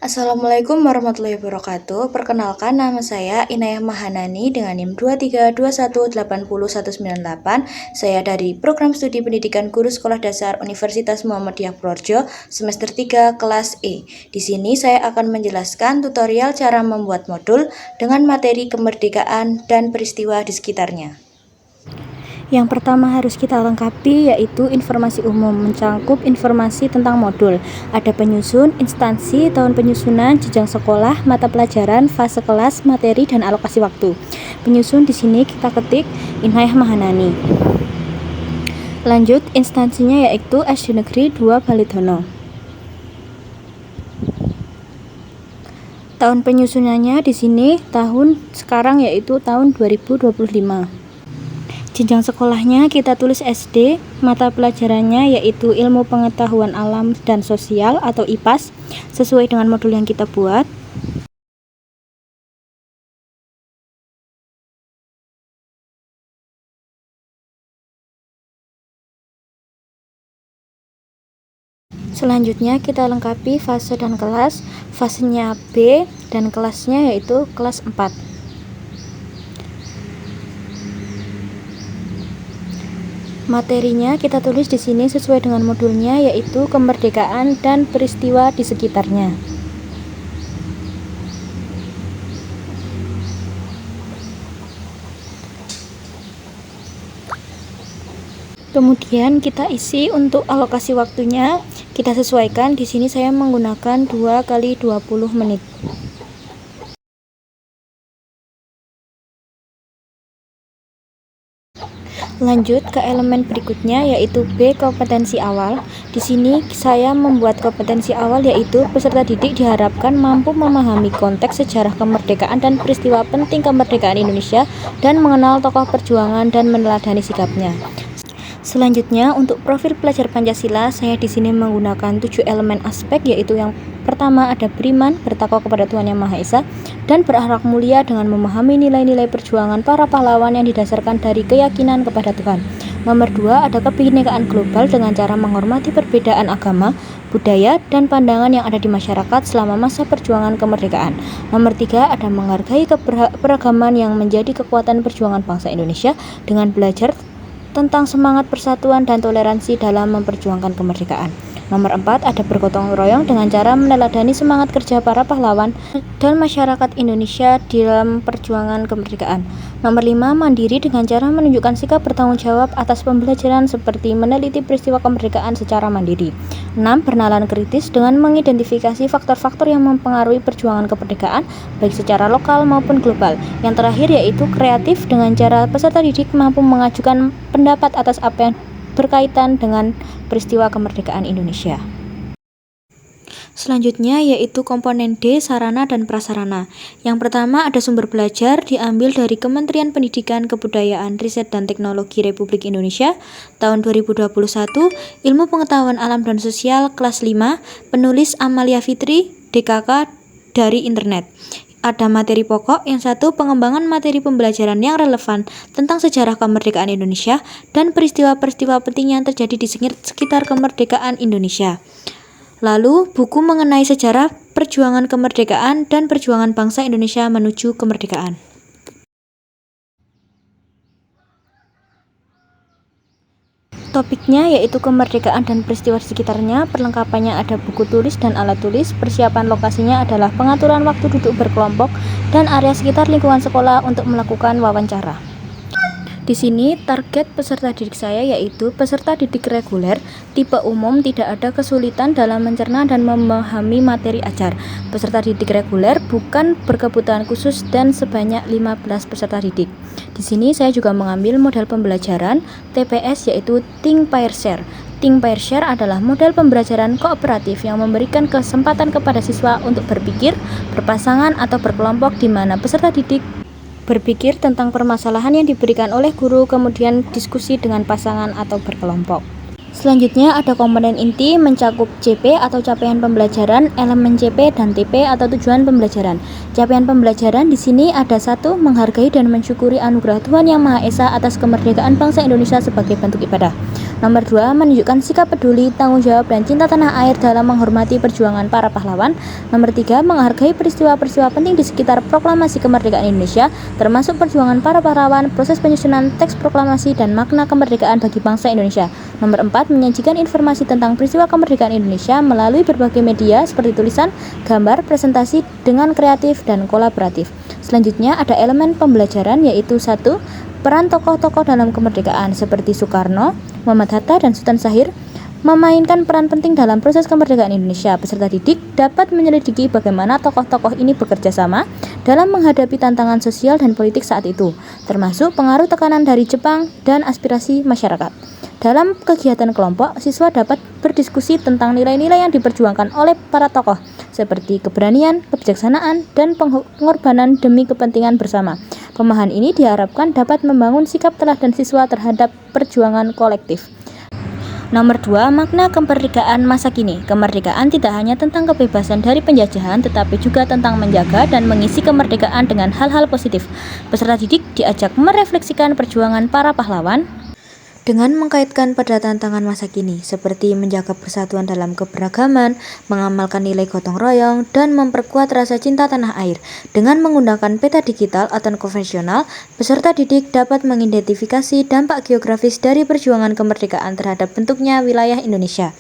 Assalamualaikum warahmatullahi wabarakatuh. Perkenalkan, nama saya Inayah Mahanani dengan NIM 232180198. Saya dari Program Studi Pendidikan Guru Sekolah Dasar Universitas Muhammadiyah Purworejo, semester 3 kelas E. Di sini saya akan menjelaskan tutorial cara membuat modul dengan materi kemerdekaan dan peristiwa di sekitarnya. Yang pertama harus kita lengkapi yaitu informasi umum, mencakup informasi tentang modul. Ada penyusun, instansi, tahun penyusunan, jenjang sekolah, mata pelajaran, fase kelas, materi, dan alokasi waktu. Penyusun di sini kita ketik Inayah Mahanani. Lanjut, instansinya yaitu SD Negeri 2 Balidono. Tahun penyusunannya di sini tahun sekarang yaitu tahun 2025. Jenjang sekolahnya kita tulis SD, mata pelajarannya yaitu Ilmu Pengetahuan Alam dan Sosial atau IPAS, sesuai dengan modul yang kita buat. Selanjutnya kita lengkapi fase dan kelas. Fasenya B dan kelasnya yaitu kelas 4. Materinya kita tulis di sini sesuai dengan modulnya yaitu kemerdekaan dan peristiwa di sekitarnya. Kemudian kita isi untuk alokasi waktunya, kita sesuaikan. Di sini saya menggunakan 2 kali 20 menit. Lanjut ke elemen berikutnya yaitu B, kompetensi awal. Di sini saya membuat kompetensi awal yaitu peserta didik diharapkan mampu memahami konteks sejarah kemerdekaan dan peristiwa penting kemerdekaan Indonesia dan mengenal tokoh perjuangan dan meneladani sikapnya. Selanjutnya untuk profil pelajar Pancasila, saya di sini menggunakan 7 elemen aspek yaitu yang pertama ada beriman, bertakwa kepada Tuhan Yang Maha Esa, dan berakhlak mulia dengan memahami nilai-nilai perjuangan para pahlawan yang didasarkan dari keyakinan kepada Tuhan. Nomor 2 ada kebinekaan global dengan cara menghormati perbedaan agama, budaya, dan pandangan yang ada di masyarakat selama masa perjuangan kemerdekaan. Nomor 3 ada menghargai keberagaman yang menjadi kekuatan perjuangan bangsa Indonesia dengan belajar tentang semangat persatuan dan toleransi dalam memperjuangkan kemerdekaan. Nomor 4 ada bergotong royong dengan cara meneladani semangat kerja para pahlawan dan masyarakat Indonesia dalam perjuangan kemerdekaan. Nomor 5 mandiri dengan cara menunjukkan sikap bertanggung jawab atas pembelajaran seperti meneliti peristiwa kemerdekaan secara mandiri. 6 bernalar kritis dengan mengidentifikasi faktor-faktor yang mempengaruhi perjuangan kemerdekaan baik secara lokal maupun global. Yang terakhir yaitu kreatif dengan cara peserta didik mampu mengajukan pendapat atas apa yang berkaitan dengan peristiwa kemerdekaan Indonesia. Selanjutnya yaitu komponen D, sarana dan prasarana. Yang pertama ada sumber belajar diambil dari Kementerian Pendidikan, Kebudayaan, Riset dan Teknologi Republik Indonesia tahun 2021, Ilmu Pengetahuan Alam dan Sosial kelas 5, penulis Amalia Fitri, DKK dari internet. Ada materi pokok, yang satu pengembangan materi pembelajaran yang relevan tentang sejarah kemerdekaan Indonesia dan peristiwa-peristiwa penting yang terjadi di sekitar kemerdekaan Indonesia. Lalu buku mengenai sejarah perjuangan kemerdekaan dan perjuangan bangsa Indonesia menuju kemerdekaan. Topiknya yaitu kemerdekaan dan peristiwa di sekitarnya. Perlengkapannya ada buku tulis dan alat tulis. Persiapan lokasinya adalah pengaturan waktu duduk berkelompok dan area sekitar lingkungan sekolah untuk melakukan wawancara. Di sini target peserta didik saya yaitu peserta didik reguler, tipe umum, tidak ada kesulitan dalam mencerna dan memahami materi ajar. Peserta didik reguler bukan berkebutuhan khusus dan sebanyak 15 peserta didik. Di sini saya juga mengambil model pembelajaran TPS yaitu Think Pair Share. Think Pair Share adalah model pembelajaran kooperatif yang memberikan kesempatan kepada siswa untuk berpikir, berpasangan atau berkelompok di mana peserta didik berpikir tentang permasalahan yang diberikan oleh guru, kemudian diskusi dengan pasangan atau berkelompok. Selanjutnya ada komponen inti mencakup CP atau capaian pembelajaran, elemen CP dan TP atau tujuan pembelajaran. Capaian pembelajaran di sini ada 1. Menghargai dan mensyukuri anugerah Tuhan Yang Maha Esa atas kemerdekaan bangsa Indonesia sebagai bentuk ibadah. Nomor 2, menunjukkan sikap peduli, tanggung jawab, dan cinta tanah air dalam menghormati perjuangan para pahlawan. Nomor 3, menghargai peristiwa-peristiwa penting di sekitar proklamasi kemerdekaan Indonesia, termasuk perjuangan para pahlawan, proses penyusunan teks proklamasi, dan makna kemerdekaan bagi bangsa Indonesia. Nomor 4, menyajikan informasi tentang peristiwa kemerdekaan Indonesia melalui berbagai media seperti tulisan, gambar, presentasi dengan kreatif dan kolaboratif. Selanjutnya ada elemen pembelajaran, yaitu 1. Peran tokoh-tokoh dalam kemerdekaan seperti Soekarno, Muhammad Hatta, dan Sultan Syahrir memainkan peran penting dalam proses kemerdekaan Indonesia. Peserta didik dapat menyelidiki bagaimana tokoh-tokoh ini bekerja sama dalam menghadapi tantangan sosial dan politik saat itu, termasuk pengaruh tekanan dari Jepang dan aspirasi masyarakat. Dalam kegiatan kelompok, siswa dapat berdiskusi tentang nilai-nilai yang diperjuangkan oleh para tokoh, seperti keberanian, kebijaksanaan, dan pengorbanan demi kepentingan bersama. Pemahaman ini diharapkan dapat membangun sikap teladan siswa terhadap perjuangan kolektif. Nomor 2, makna kemerdekaan masa kini. Kemerdekaan tidak hanya tentang kebebasan dari penjajahan, tetapi juga tentang menjaga dan mengisi kemerdekaan dengan hal-hal positif. Peserta didik diajak merefleksikan perjuangan para pahlawan dengan mengkaitkan pada tantangan masa kini, seperti menjaga persatuan dalam keberagaman, mengamalkan nilai gotong royong, dan memperkuat rasa cinta tanah air. Dengan menggunakan peta digital atau konvensional, peserta didik dapat mengidentifikasi dampak geografis dari perjuangan kemerdekaan terhadap bentuknya wilayah Indonesia.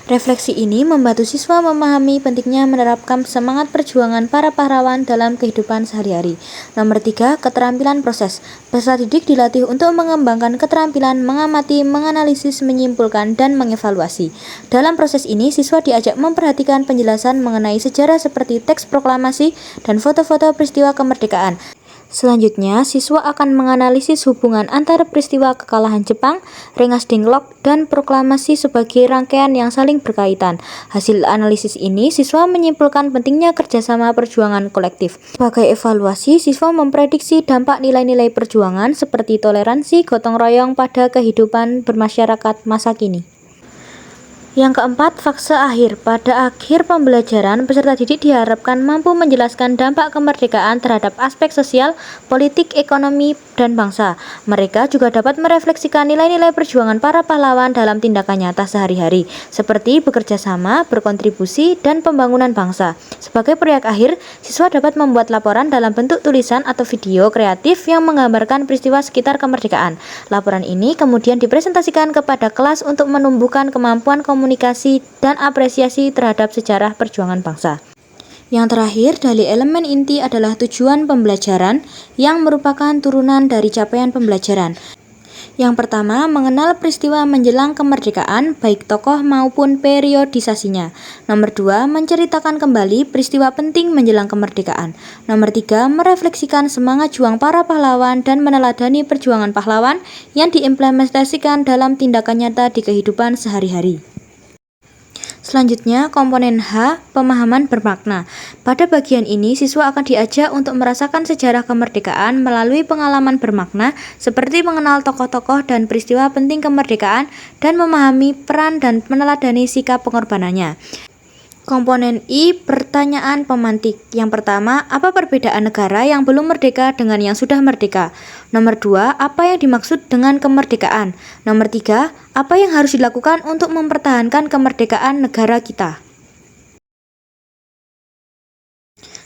Refleksi ini membantu siswa memahami pentingnya menerapkan semangat perjuangan para pahlawan dalam kehidupan sehari-hari. Nomor 3, keterampilan proses. Peserta didik dilatih untuk mengembangkan keterampilan mengamati, menganalisis, menyimpulkan, dan mengevaluasi. Dalam proses ini, siswa diajak memperhatikan penjelasan mengenai sejarah seperti teks proklamasi dan foto-foto peristiwa kemerdekaan. Selanjutnya, siswa akan menganalisis hubungan antara peristiwa kekalahan Jepang, Rengas Dengklok, dan proklamasi sebagai rangkaian yang saling berkaitan. Hasil analisis ini, siswa menyimpulkan pentingnya kerjasama perjuangan kolektif. Sebagai evaluasi, siswa memprediksi dampak nilai-nilai perjuangan seperti toleransi, gotong royong pada kehidupan bermasyarakat masa kini. Yang keempat, fase akhir. Pada akhir pembelajaran, peserta didik diharapkan mampu menjelaskan dampak kemerdekaan terhadap aspek sosial, politik, ekonomi, dan bangsa. Mereka juga dapat merefleksikan nilai-nilai perjuangan para pahlawan dalam tindakan nyata sehari-hari, seperti bekerja sama, berkontribusi, dan pembangunan bangsa. Sebagai proyek akhir, siswa dapat membuat laporan dalam bentuk tulisan atau video kreatif yang menggambarkan peristiwa sekitar kemerdekaan. Laporan ini kemudian dipresentasikan kepada kelas untuk menumbuhkan kemampuan komunikasi dan apresiasi terhadap sejarah perjuangan bangsa. Yang terakhir, dari elemen inti adalah tujuan pembelajaran yang merupakan turunan dari capaian pembelajaran. Yang pertama, mengenal peristiwa menjelang kemerdekaan, baik tokoh maupun periodisasinya. Nomor 2, menceritakan kembali peristiwa penting menjelang kemerdekaan. Nomor 3, merefleksikan semangat juang para pahlawan dan meneladani perjuangan pahlawan yang diimplementasikan dalam tindakan nyata di kehidupan sehari-hari. Selanjutnya, komponen H, pemahaman bermakna. Pada bagian ini, siswa akan diajak untuk merasakan sejarah kemerdekaan melalui pengalaman bermakna, seperti mengenal tokoh-tokoh dan peristiwa penting kemerdekaan, dan memahami peran dan meneladani sikap pengorbanannya. Komponen I, pertanyaan pemantik. Yang pertama, apa perbedaan negara yang belum merdeka dengan yang sudah merdeka? Nomor 2, apa yang dimaksud dengan kemerdekaan? Nomor 3, apa yang harus dilakukan untuk mempertahankan kemerdekaan negara kita?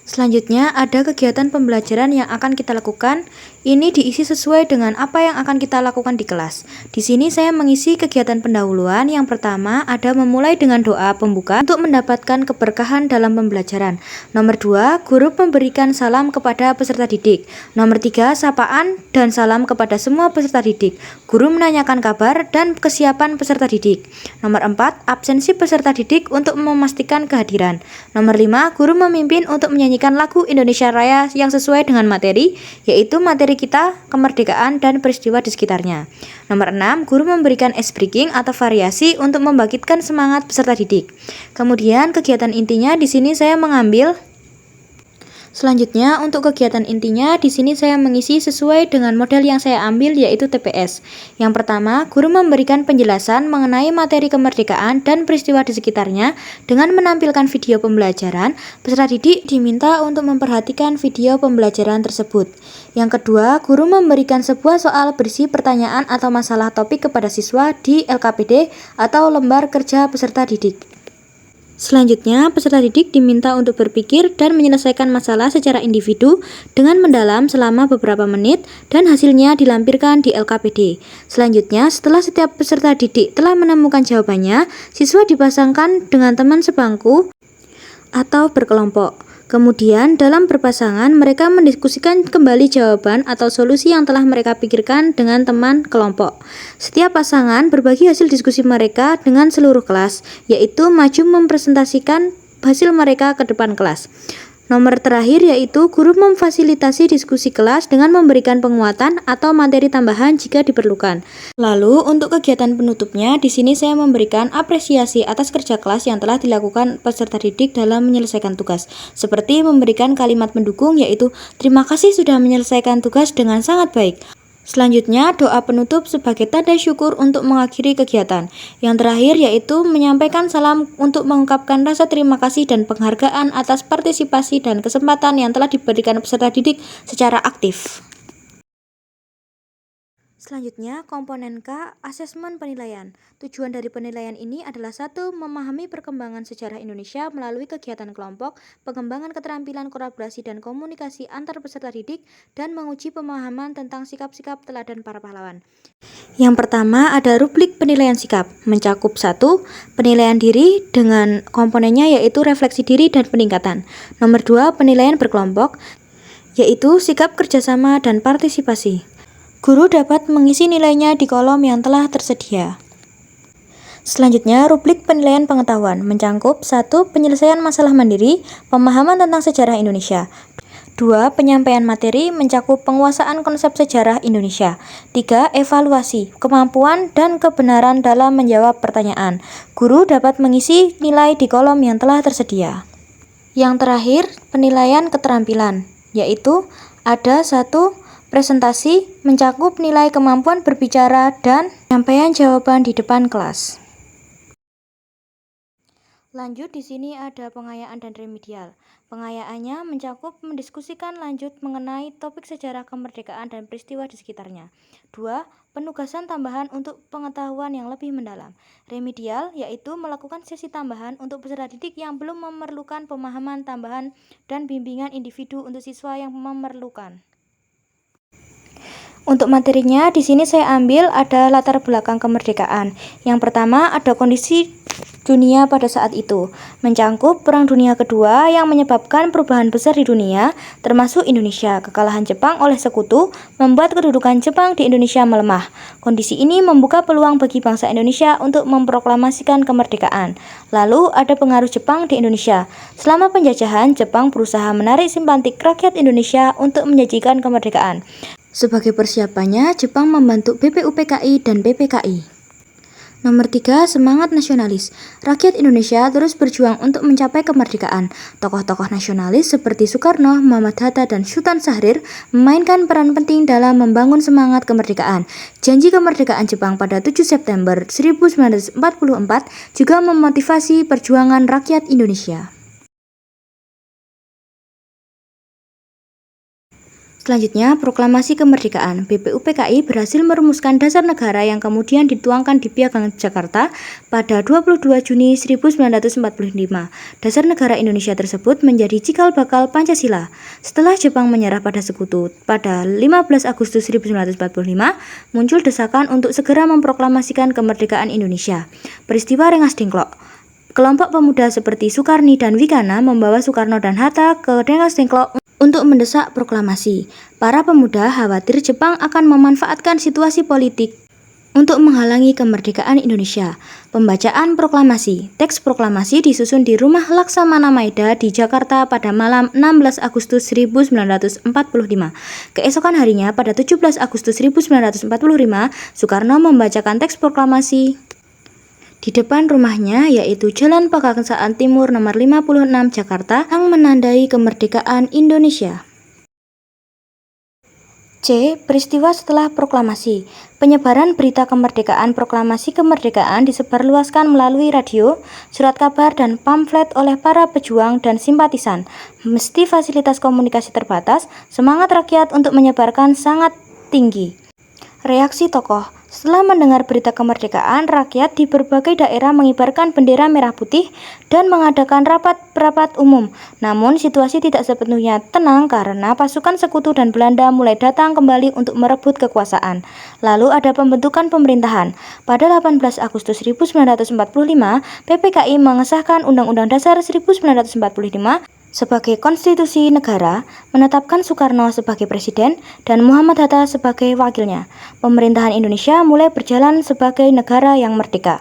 Selanjutnya, ada kegiatan pembelajaran yang akan kita lakukan. Ini diisi sesuai dengan apa yang akan kita lakukan di kelas. Di sini saya mengisi kegiatan pendahuluan. Yang pertama, ada memulai dengan doa pembuka untuk mendapatkan keberkahan dalam pembelajaran. Nomor 2, guru memberikan salam kepada peserta didik. Nomor 3, sapaan dan salam kepada semua peserta didik. Guru menanyakan kabar dan kesiapan peserta didik. Nomor 4, absensi peserta didik untuk memastikan kehadiran. Nomor 5, guru memimpin untuk menyanyikan lagu Indonesia Raya yang sesuai dengan materi, yaitu materi kita, kemerdekaan, dan peristiwa di sekitarnya. Nomor 6, guru memberikan ice breaking atau variasi untuk membangkitkan semangat peserta didik. Kemudian kegiatan intinya di sini saya mengambil Selanjutnya, untuk kegiatan intinya, di sini saya mengisi sesuai dengan model yang saya ambil, yaitu TPS. Yang pertama, guru memberikan penjelasan mengenai materi kemerdekaan dan peristiwa di sekitarnya dengan menampilkan video pembelajaran. Peserta didik diminta untuk memperhatikan video pembelajaran tersebut. Yang kedua, guru memberikan sebuah soal berisi pertanyaan atau masalah topik kepada siswa di LKPD atau lembar kerja peserta didik. Selanjutnya, peserta didik diminta untuk berpikir dan menyelesaikan masalah secara individu dengan mendalam selama beberapa menit dan hasilnya dilampirkan di LKPD. Selanjutnya, setelah setiap peserta didik telah menemukan jawabannya, siswa dipasangkan dengan teman sebangku atau berkelompok. Kemudian, dalam berpasangan, mereka mendiskusikan kembali jawaban atau solusi yang telah mereka pikirkan dengan teman kelompok. Setiap pasangan berbagi hasil diskusi mereka dengan seluruh kelas, yaitu maju mempresentasikan hasil mereka ke depan kelas. Nomor terakhir yaitu guru memfasilitasi diskusi kelas dengan memberikan penguatan atau materi tambahan jika diperlukan. Lalu untuk kegiatan penutupnya, di sini saya memberikan apresiasi atas kerja kelas yang telah dilakukan peserta didik dalam menyelesaikan tugas. Seperti memberikan kalimat mendukung yaitu terima kasih sudah menyelesaikan tugas dengan sangat baik. Selanjutnya, doa penutup sebagai tanda syukur untuk mengakhiri kegiatan. Yang terakhir yaitu menyampaikan salam untuk mengungkapkan rasa terima kasih dan penghargaan atas partisipasi dan kesempatan yang telah diberikan peserta didik secara aktif. Selanjutnya, komponen K, asesmen penilaian. Tujuan dari penilaian ini adalah 1. Memahami perkembangan sejarah Indonesia melalui kegiatan kelompok, pengembangan keterampilan kolaborasi dan komunikasi antar peserta didik, dan menguji pemahaman tentang sikap-sikap teladan para pahlawan. Yang pertama ada rubrik penilaian sikap, mencakup 1. Penilaian diri dengan komponennya yaitu refleksi diri dan peningkatan. Nomor 2. Penilaian berkelompok, yaitu sikap kerjasama dan partisipasi. Guru dapat mengisi nilainya di kolom yang telah tersedia. Selanjutnya, rubrik penilaian pengetahuan mencakup 1. Penyelesaian masalah mandiri, pemahaman tentang sejarah Indonesia. 2. Penyampaian materi mencakup penguasaan konsep sejarah Indonesia. 3. Evaluasi, kemampuan dan kebenaran dalam menjawab pertanyaan. Guru dapat mengisi nilai di kolom yang telah tersedia. Yang terakhir, penilaian keterampilan, yaitu ada 1. Presentasi mencakup nilai kemampuan berbicara dan penyampaian jawaban di depan kelas. Lanjut, di sini ada pengayaan dan remedial. Pengayaannya mencakup mendiskusikan lanjut mengenai topik sejarah kemerdekaan dan peristiwa di sekitarnya. 2. Penugasan tambahan untuk pengetahuan yang lebih mendalam. Remedial yaitu melakukan sesi tambahan untuk peserta didik yang belum memerlukan pemahaman tambahan dan bimbingan individu untuk siswa yang memerlukan. Untuk materinya, di sini saya ambil ada latar belakang kemerdekaan. Yang pertama ada kondisi dunia pada saat itu, mencakup Perang Dunia Kedua yang menyebabkan perubahan besar di dunia, termasuk Indonesia. Kekalahan Jepang oleh sekutu membuat kedudukan Jepang di Indonesia melemah. Kondisi ini membuka peluang bagi bangsa Indonesia untuk memproklamasikan kemerdekaan. Lalu ada pengaruh Jepang di Indonesia. Selama penjajahan, Jepang berusaha menarik simpatik rakyat Indonesia untuk menjanjikan kemerdekaan. Sebagai persiapannya, Jepang membantu BPUPKI dan BPKI. Nomor 3, semangat nasionalis. Rakyat Indonesia terus berjuang untuk mencapai kemerdekaan. Tokoh-tokoh nasionalis seperti Soekarno, Muhammad Hatta, dan Sultan Syahrir memainkan peran penting dalam membangun semangat kemerdekaan. Janji kemerdekaan Jepang pada 7 September 1944 juga memotivasi perjuangan rakyat Indonesia. Selanjutnya, proklamasi kemerdekaan. BPUPKI berhasil merumuskan dasar negara yang kemudian dituangkan di Piagam Jakarta pada 22 Juni 1945. Dasar negara Indonesia tersebut menjadi cikal bakal Pancasila. Setelah Jepang menyerah pada sekutu pada 15 Agustus 1945, muncul desakan untuk segera memproklamasikan kemerdekaan Indonesia. Peristiwa Rengas Dengklok. Kelompok pemuda seperti Sukarni dan Wikana membawa Soekarno dan Hatta ke Rengas Dengklok untuk mendesak proklamasi. Para pemuda khawatir Jepang akan memanfaatkan situasi politik untuk menghalangi kemerdekaan Indonesia. Pembacaan proklamasi. Teks proklamasi disusun di Rumah Laksamana Maeda di Jakarta pada malam 16 Agustus 1945. Keesokan harinya pada 17 Agustus 1945, Soekarno membacakan teks proklamasi di depan rumahnya, yaitu Jalan Pegangsaan Timur nomor 56 Jakarta, yang menandai kemerdekaan Indonesia. C. Peristiwa setelah proklamasi. Penyebaran berita kemerdekaan proklamasi kemerdekaan disebarluaskan melalui radio, surat kabar, dan pamflet oleh para pejuang dan simpatisan. Meski fasilitas komunikasi terbatas, semangat rakyat untuk menyebarkan sangat tinggi. Reaksi tokoh. Setelah mendengar berita kemerdekaan, rakyat di berbagai daerah mengibarkan bendera merah putih dan mengadakan rapat-rapat umum. Namun situasi tidak sepenuhnya tenang karena pasukan sekutu dan Belanda mulai datang kembali untuk merebut kekuasaan. Lalu ada pembentukan pemerintahan. Pada 18 Agustus 1945, PPKI mengesahkan Undang-Undang Dasar 1945 sebagai konstitusi negara, menetapkan Soekarno sebagai presiden dan Muhammad Hatta sebagai wakilnya. Pemerintahan Indonesia mulai berjalan sebagai negara yang merdeka.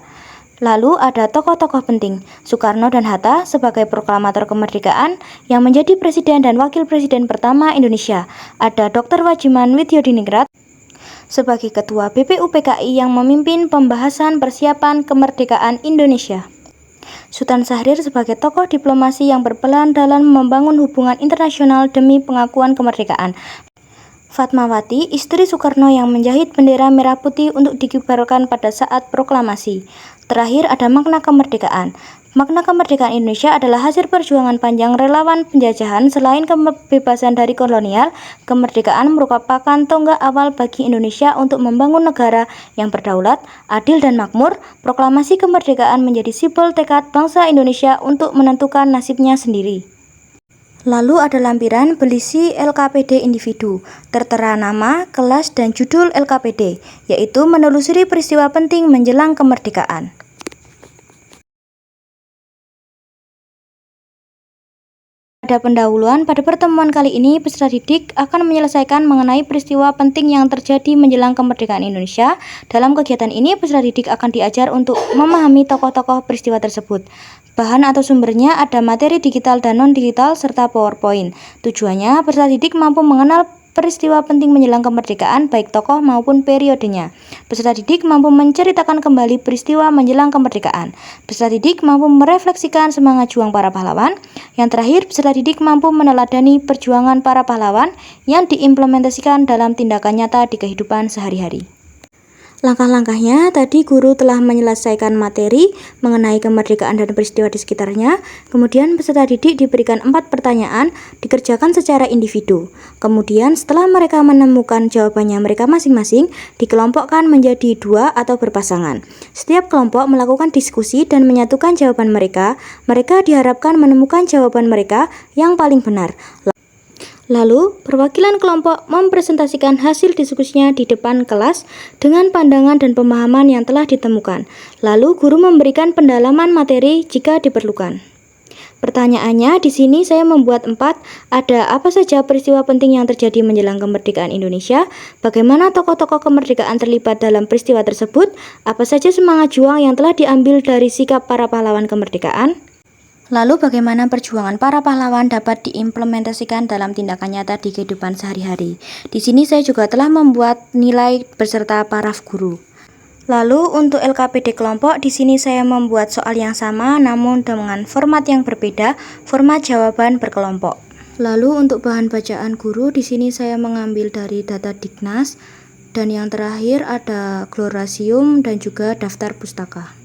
Lalu ada tokoh-tokoh penting, Soekarno dan Hatta sebagai proklamator kemerdekaan yang menjadi presiden dan wakil presiden pertama Indonesia. Ada Dr. Wajiman Widyodiningrat sebagai ketua BPUPKI yang memimpin pembahasan persiapan kemerdekaan Indonesia. Sultan Syahrir sebagai tokoh diplomasi yang berperan dalam membangun hubungan internasional demi pengakuan kemerdekaan. Fatmawati, istri Soekarno yang menjahit bendera merah putih untuk dikibarkan pada saat proklamasi. Terakhir ada makna kemerdekaan. Makna kemerdekaan Indonesia adalah hasil perjuangan panjang relawan penjajahan. Selain kebebasan dari kolonial, kemerdekaan merupakan tonggak awal bagi Indonesia untuk membangun negara yang berdaulat, adil dan makmur. Proklamasi kemerdekaan menjadi simbol tekad bangsa Indonesia untuk menentukan nasibnya sendiri. Lalu ada lampiran berisi LKPD individu, tertera nama, kelas, dan judul LKPD, yaitu menelusuri peristiwa penting menjelang kemerdekaan. Pada pendahuluan, pada pertemuan kali ini peserta didik akan menyelesaikan mengenai peristiwa penting yang terjadi menjelang kemerdekaan Indonesia. Dalam kegiatan ini, peserta didik akan diajar untuk memahami tokoh-tokoh peristiwa tersebut. Bahan atau sumbernya ada materi digital dan non-digital serta PowerPoint. Tujuannya, peserta didik mampu mengenal peristiwa penting menjelang kemerdekaan baik tokoh maupun periodenya. Peserta didik mampu menceritakan kembali peristiwa menjelang kemerdekaan. Peserta didik mampu merefleksikan semangat juang para pahlawan. Yang terakhir, peserta didik mampu meneladani perjuangan para pahlawan yang diimplementasikan dalam tindakan nyata di kehidupan sehari-hari. Langkah-langkahnya, tadi guru telah menyelesaikan materi mengenai kemerdekaan dan peristiwa di sekitarnya. Kemudian peserta didik diberikan 4 pertanyaan, dikerjakan secara individu. Kemudian setelah mereka menemukan jawabannya mereka masing-masing, dikelompokkan menjadi 2 atau berpasangan. Setiap kelompok melakukan diskusi dan menyatukan jawaban mereka. Mereka diharapkan menemukan jawaban mereka yang paling benar. Lalu, perwakilan kelompok mempresentasikan hasil diskusinya di depan kelas dengan pandangan dan pemahaman yang telah ditemukan. Lalu, guru memberikan pendalaman materi jika diperlukan. Pertanyaannya, di sini saya membuat 4. Ada apa saja peristiwa penting yang terjadi menjelang kemerdekaan Indonesia? Bagaimana tokoh-tokoh kemerdekaan terlibat dalam peristiwa tersebut? Apa saja semangat juang yang telah diambil dari sikap para pahlawan kemerdekaan? Lalu bagaimana perjuangan para pahlawan dapat diimplementasikan dalam tindakan nyata di kehidupan sehari-hari? Di sini saya juga telah membuat nilai beserta paraf guru. Lalu untuk LKPD kelompok, di sini saya membuat soal yang sama namun dengan format yang berbeda, format jawaban berkelompok. Lalu untuk bahan bacaan guru, di sini saya mengambil dari data Dignas dan yang terakhir ada glorasium dan juga daftar pustaka.